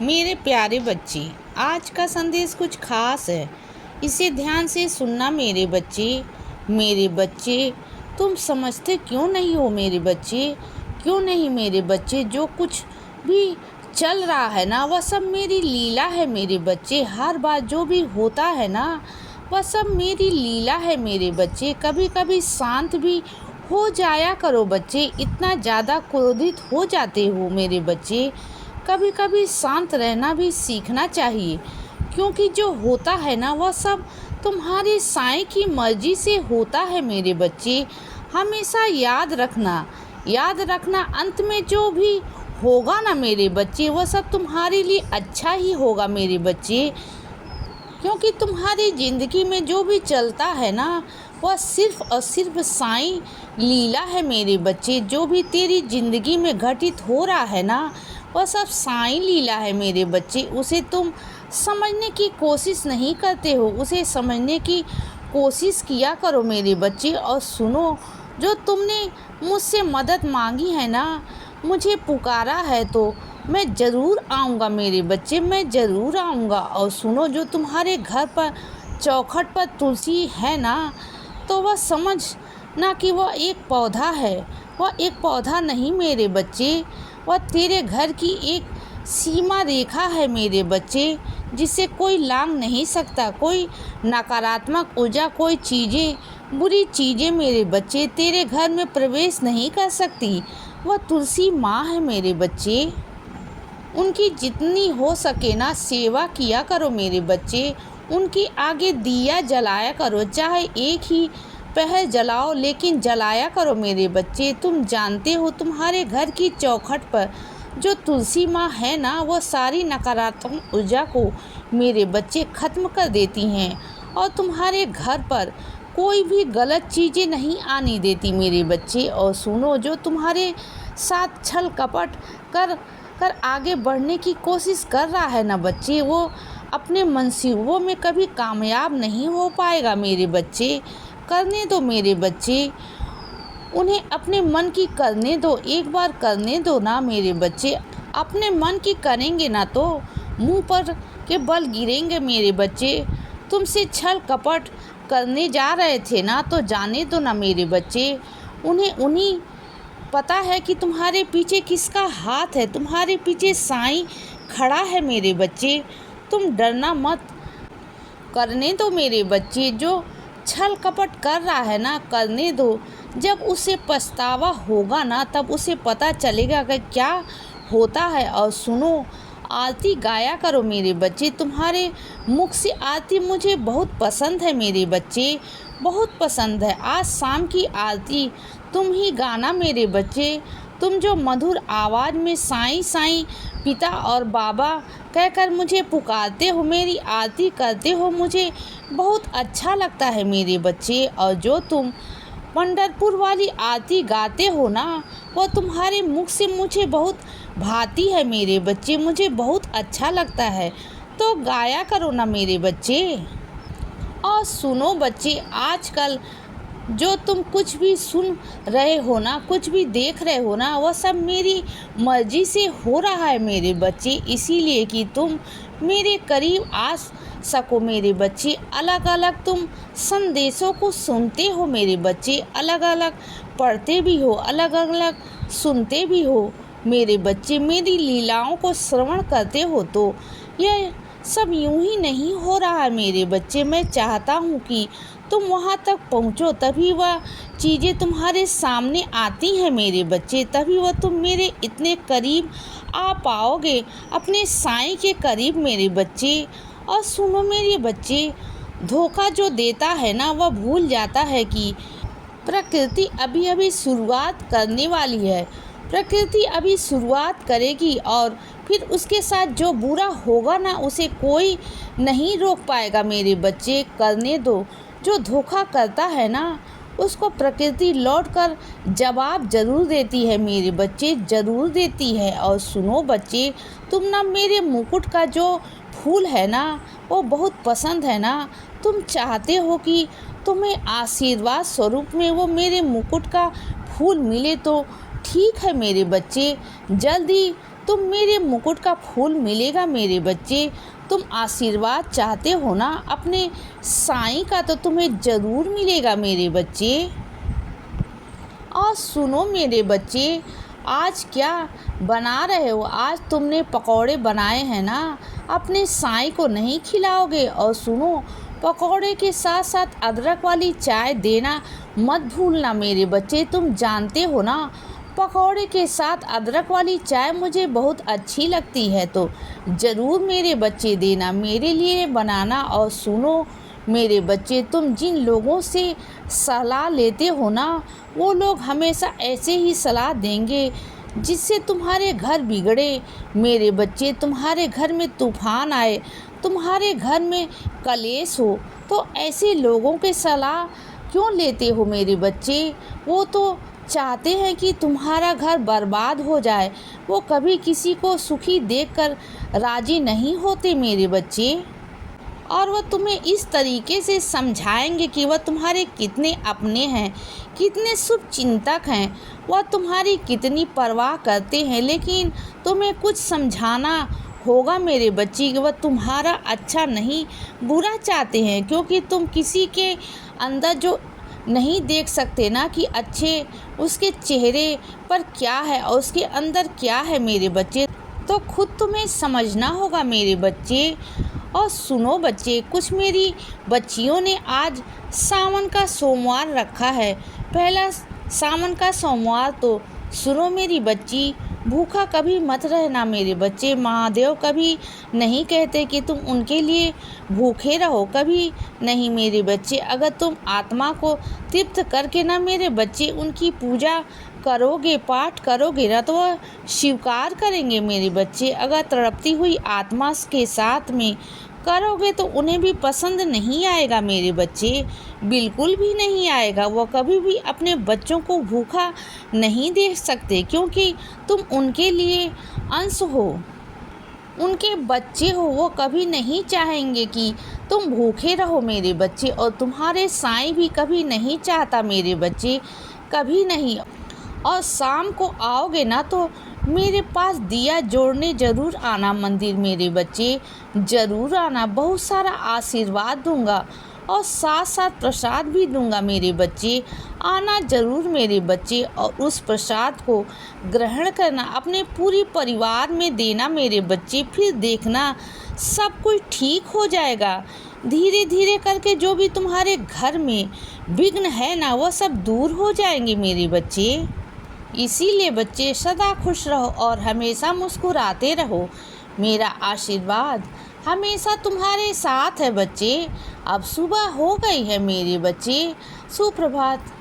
मेरे प्यारे बच्चे, आज का संदेश कुछ खास है। इसे ध्यान से सुनना मेरे बच्चे। मेरे बच्चे, तुम समझते क्यों नहीं हो मेरे बच्चे? क्यों नहीं मेरे बच्चे? जो कुछ भी चल रहा है ना, वह सब मेरी लीला है मेरे बच्चे। हर बार जो भी होता है ना, वह सब मेरी लीला है मेरे बच्चे। कभी कभी शांत भी हो जाया करो बच्चे। इतना ज़्यादा क्रोधित हो जाते हो मेरे बच्चे। कभी कभी शांत रहना भी सीखना चाहिए, क्योंकि जो होता है ना, वह सब तुम्हारे साईं की मर्जी से होता है मेरे बच्चे। हमेशा याद रखना अंत में जो भी होगा ना मेरे बच्चे, वह सब तुम्हारे लिए अच्छा ही होगा मेरे बच्चे। क्योंकि तुम्हारी ज़िंदगी में जो भी चलता है ना, वह सिर्फ़ और सिर्फ साईं लीला है मेरे बच्चे। जो भी तेरी ज़िंदगी में घटित हो रहा है ना, वह सब साईं लीला है मेरे बच्चे। उसे तुम समझने की कोशिश नहीं करते हो। उसे समझने की कोशिश किया करो मेरे बच्चे। और सुनो, जो तुमने मुझसे मदद मांगी है ना, मुझे पुकारा है, तो मैं ज़रूर आऊँगा मेरे बच्चे, मैं ज़रूर आऊँगा। और सुनो, जो तुम्हारे घर पर चौखट पर तुलसी है ना, तो वह समझ ना कि वह एक पौधा है। वह एक पौधा नहीं मेरे बच्चे, वह तेरे घर की एक सीमा रेखा है मेरे बच्चे, जिसे कोई लांघ नहीं सकता। कोई नकारात्मक ऊर्जा, कोई चीज़ें, बुरी चीज़ें मेरे बच्चे तेरे घर में प्रवेश नहीं कर सकती। वह तुलसी माँ है मेरे बच्चे। उनकी जितनी हो सके ना सेवा किया करो मेरे बच्चे। उनके आगे दिया जलाया करो, चाहे एक ही पहर जलाओ, लेकिन जलाया करो मेरे बच्चे। तुम जानते हो, तुम्हारे घर की चौखट पर जो तुलसी माँ है ना, वो सारी नकारात्मक ऊर्जा को मेरे बच्चे ख़त्म कर देती हैं, और तुम्हारे घर पर कोई भी गलत चीज़ें नहीं आने देती मेरे बच्चे। और सुनो, जो तुम्हारे साथ छल कपट कर आगे बढ़ने की कोशिश कर रहा है ना बच्चे, वो अपने मंसूबों में कभी कामयाब नहीं हो पाएगा मेरे बच्चे। करने दो मेरे बच्चे, उन्हें अपने मन की करने दो। एक बार करने दो ना मेरे बच्चे। अपने मन की करेंगे ना तो मुंह पर के बल गिरेंगे मेरे बच्चे। तुमसे छल कपट करने जा रहे थे ना, तो जाने दो ना मेरे बच्चे। उन्हीं पता है कि तुम्हारे पीछे किसका हाथ है। तुम्हारे पीछे साईं खड़ा है मेरे बच्चे। तुम डरना मत, करने दो मेरे बच्चे। जो छल कपट कर रहा है ना, करने दो। जब उसे पछतावा होगा ना, तब उसे पता चलेगा कि क्या होता है। और सुनो, आरती गाया करो मेरे बच्चे। तुम्हारे मुख से आरती मुझे बहुत पसंद है मेरे बच्चे, बहुत पसंद है। आज शाम की आरती तुम ही गाना मेरे बच्चे। तुम जो मधुर आवाज़ में साईं साईं, पिता और बाबा कहकर मुझे पुकारते हो, मेरी आरती करते हो, मुझे बहुत अच्छा लगता है मेरे बच्चे। और जो तुम पंढरपुर वाली आरती गाते हो ना, वो तुम्हारे मुख से मुझे बहुत भाती है मेरे बच्चे, मुझे बहुत अच्छा लगता है। तो गाया करो ना मेरे बच्चे। और सुनो बच्चे, आजकल जो तुम कुछ भी सुन रहे हो ना, कुछ भी देख रहे हो ना, वह सब मेरी मर्जी से हो रहा है मेरे बच्चे, इसीलिए कि तुम मेरे करीब आ सको मेरे बच्चे। अलग अलग तुम संदेशों को सुनते हो मेरे बच्चे, अलग अलग पढ़ते भी हो, अलग अलग सुनते भी हो मेरे बच्चे। मेरी लीलाओं को श्रवण करते हो, तो यह सब यूं ही नहीं हो रहा है मेरे बच्चे। मैं चाहता हूँ कि तुम वहाँ तक पहुँचो, तभी वह चीज़ें तुम्हारे सामने आती हैं मेरे बच्चे। तभी वह तुम मेरे इतने करीब आ पाओगे, अपने साईं के करीब मेरे बच्चे। और सुनो मेरे बच्चे, धोखा जो देता है ना, वह भूल जाता है कि प्रकृति अभी अभी शुरुआत करने वाली है। प्रकृति अभी शुरुआत करेगी, और फिर उसके साथ जो बुरा होगा ना, उसे कोई नहीं रोक पाएगा मेरे बच्चे। करने दो। जो धोखा करता है ना, उसको प्रकृति लौट कर जवाब ज़रूर देती है मेरे बच्चे, ज़रूर देती है। और सुनो बच्चे, तुम ना मेरे मुकुट का जो फूल है ना, वो बहुत पसंद है ना। तुम चाहते हो कि तुम्हें आशीर्वाद स्वरूप में वो मेरे मुकुट का फूल मिले, तो ठीक है मेरे बच्चे, जल्दी तुम मेरे मुकुट का फूल मिलेगा मेरे बच्चे। तुम आशीर्वाद चाहते हो ना अपने साईं का, तो तुम्हें ज़रूर मिलेगा मेरे बच्चे। और सुनो मेरे बच्चे, आज क्या बना रहे हो? आज तुमने पकौड़े बनाए हैं ना, अपने साईं को नहीं खिलाओगे? और सुनो, पकौड़े के साथ साथ अदरक वाली चाय देना मत भूलना मेरे बच्चे। तुम जानते हो ना, पकौड़े के साथ अदरक वाली चाय मुझे बहुत अच्छी लगती है, तो ज़रूर मेरे बच्चे देना, मेरे लिए बनाना। और सुनो मेरे बच्चे, तुम जिन लोगों से सलाह लेते हो ना, वो लोग हमेशा ऐसे ही सलाह देंगे जिससे तुम्हारे घर बिगड़े मेरे बच्चे, तुम्हारे घर में तूफान आए, तुम्हारे घर में कलेश हो। तो ऐसे लोगों के सलाह क्यों लेते हो मेरे बच्चे? वो तो चाहते हैं कि तुम्हारा घर बर्बाद हो जाए। वो कभी किसी को सुखी देखकर राजी नहीं होते मेरे बच्चे। और वह तुम्हें इस तरीके से समझाएंगे कि वह तुम्हारे कितने अपने हैं, कितने शुभ चिंतक हैं, वह तुम्हारी कितनी परवाह करते हैं। लेकिन तुम्हें कुछ समझाना होगा मेरे बच्चे कि वह तुम्हारा अच्छा नहीं, बुरा चाहते हैं, क्योंकि तुम किसी के अंदर जो नहीं देख सकते ना कि अच्छे उसके चेहरे पर क्या है और उसके अंदर क्या है मेरे बच्चे, तो खुद तुम्हें समझना होगा मेरे बच्चे। और सुनो बच्चे, कुछ मेरी बच्चियों ने आज सावन का सोमवार रखा है, पहला सावन का सोमवार। तो सुनो मेरी बच्ची, भूखा कभी मत रहना मेरे बच्चे। महादेव कभी नहीं कहते कि तुम उनके लिए भूखे रहो, कभी नहीं मेरे बच्चे। अगर तुम आत्मा को तृप्त करके ना मेरे बच्चे उनकी पूजा करोगे, पाठ करोगे ना, तो वह स्वीकार करेंगे मेरे बच्चे। अगर तड़पती हुई आत्मा के साथ में करोगे तो उन्हें भी पसंद नहीं आएगा मेरे बच्चे, बिल्कुल भी नहीं आएगा। वो कभी भी अपने बच्चों को भूखा नहीं देख सकते, क्योंकि तुम उनके लिए अंश हो, उनके बच्चे हो। वो कभी नहीं चाहेंगे कि तुम भूखे रहो मेरे बच्चे, और तुम्हारे साईं भी कभी नहीं चाहता मेरे बच्चे, कभी नहीं। और शाम को आओगे ना तो मेरे पास दिया जोड़ने ज़रूर आना मंदिर मेरे बच्चे, ज़रूर आना। बहुत सारा आशीर्वाद दूंगा और साथ साथ प्रसाद भी दूंगा मेरे बच्चे, आना ज़रूर मेरे बच्चे। और उस प्रसाद को ग्रहण करना, अपने पूरी परिवार में देना मेरे बच्चे। फिर देखना सब कुछ ठीक हो जाएगा। धीरे धीरे करके जो भी तुम्हारे घर में विघ्न है ना, वह सब दूर हो जाएंगे मेरे बच्चे। इसीलिए बच्चे सदा खुश रहो और हमेशा मुस्कुराते रहो। मेरा आशीर्वाद हमेशा तुम्हारे साथ है बच्चे। अब सुबह हो गई है मेरे बच्चे, सुप्रभात।